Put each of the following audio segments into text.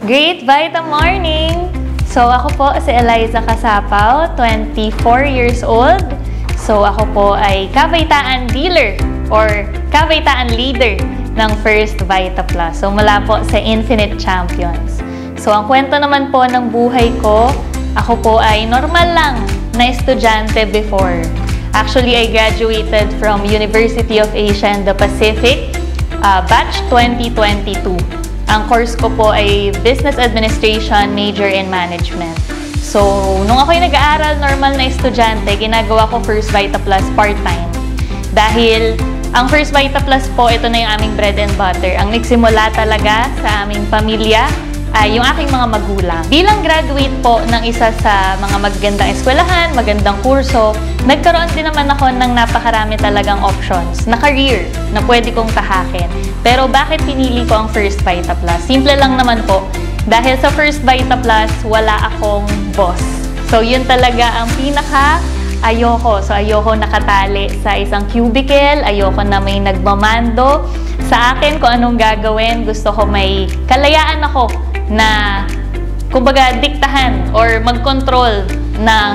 Great Vita Morning! So ako po si Eliza Casapaw, 24 years old. So ako po ay kabaitaan dealer or kabaitaan leader ng First Vita Plus. So mula po sa Infinite Champions. So ang kwento naman po ng buhay ko, ako po ay normal lang na estudyante before. Actually, I graduated from University of Asia and the Pacific, batch 2022. Ang course ko po ay Business Administration, major in Management. So, nung ako'y nag-aaral, normal na estudyante, ginagawa ko First Vita Plus part-time. Dahil ang First Vita Plus po, ito na yung aming bread and butter. Ang nagsimula talaga sa aming pamilya ay yung aking mga magulang. Bilang graduate po ng isa sa mga magagandang eskwelahan, magandang kurso, nagkaroon din naman ako ng napakarami talagang options na career na pwede kong tahakin. Pero bakit pinili ko ang First Vita Plus? Simple lang naman po. Dahil sa First Vita Plus, wala akong boss. So yun talaga ang ayoko. So ayoko nakatali sa isang cubicle, ayoko na may nagmamando sa akin kung anong gagawin. Gusto ko may kalayaan ako na kumbaga diktahan or mag-control ng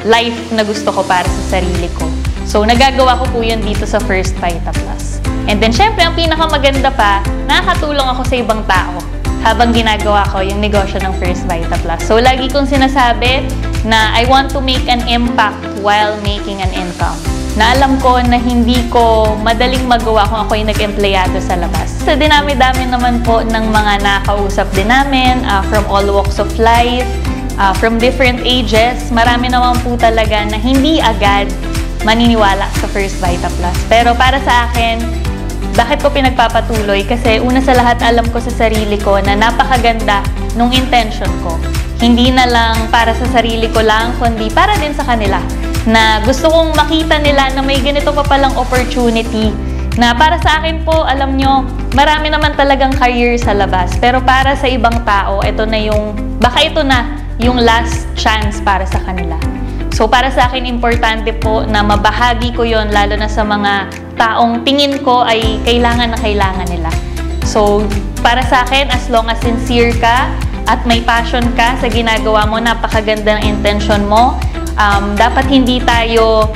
life na gusto ko para sa sarili ko. So nagagawa ko po yun dito sa First Vita Plus. And then syempre ang pinakamaganda pa, nakakatulong ako sa ibang tao habang ginagawa ko yung negosyo ng First Vita Plus. So lagi kong sinasabi na I want to make an impact while making an income. Na alam ko na hindi ko madaling magawa kung ako'y nag-empleyado sa labas. Sa dinami-dami naman po ng mga nakausap din namin from all walks of life, from different ages, marami naman po talaga na hindi agad maniniwala sa First Vita Plus. Pero para sa akin, bakit ko pinagpapatuloy? Kasi una sa lahat alam ko sa sarili ko na napakaganda nung intention ko. Hindi na lang para sa sarili ko lang, kundi para din sa kanila. Na gusto kong makita nila na may ganito pa palang opportunity. Na para sa akin po, alam nyo, marami naman talagang career sa labas. Pero para sa ibang tao, baka ito na yung last chance para sa kanila. So para sa akin, importante po na mabahagi ko yon lalo na sa mga taong tingin ko ay kailangan na kailangan nila. So para sa akin, as long as sincere ka at may passion ka sa ginagawa mo, napakaganda ng intention mo, dapat hindi tayo,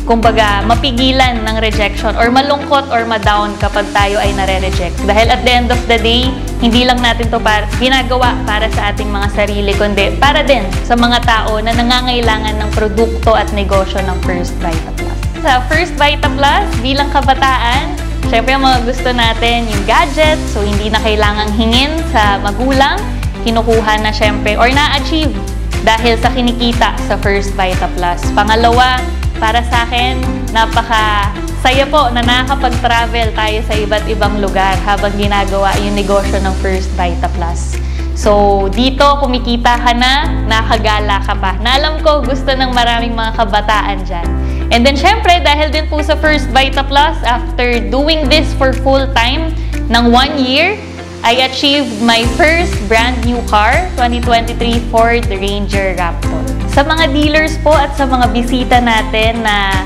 kumbaga, mapigilan ng rejection or malungkot or ma-down kapag tayo ay nare-reject. Dahil at the end of the day, hindi lang natin to ginagawa para sa ating mga sarili, kundi para din sa mga tao na nangangailangan ng produkto at negosyo ng First Vita Plus. Sa First Vita Plus, bilang kabataan, syempre mga gusto natin yung gadget, so hindi na kailangang hingin sa magulang, kinukuha na syempre or na-achieve dahil sa kinikita sa First Vita Plus. Pangalawa, para sa akin, napaka-saya po na nakakapag-travel tayo sa iba't ibang lugar habang ginagawa yung negosyo ng First Vita Plus. So, dito kumikita ka na, nakagala ka pa. Na alam ko, gusto ng maraming mga kabataan dyan. And then, syempre, dahil din po sa First Vita Plus, after doing this for full time ng 1 year, I achieved my first brand new car, 2023 Ford Ranger Raptor. Sa mga dealers po at sa mga bisita natin na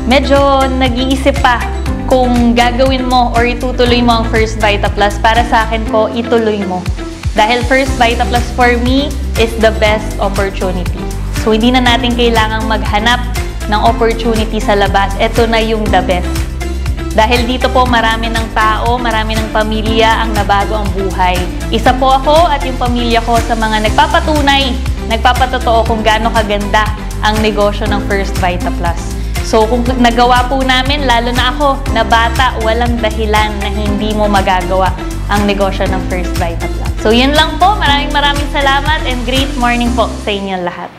medyo nag-iisip pa kung gagawin mo or itutuloy mo ang First Vita Plus, para sa akin po, ituloy mo. Dahil First Vita Plus for me is the best opportunity. So hindi na natin kailangang maghanap ng opportunity sa labas. Ito na yung the best. Dahil dito po marami ng tao, marami ng pamilya ang nabago ang buhay. Isa po ako at yung pamilya ko sa mga nagpapatunay, nagpapatotoo kung gaano kaganda ang negosyo ng First Vita Plus. So kung nagawa po namin, lalo na ako na bata, walang dahilan na hindi mo magagawa ang negosyo ng First Vita Plus. So yun lang po, maraming salamat and great morning po sa inyong lahat.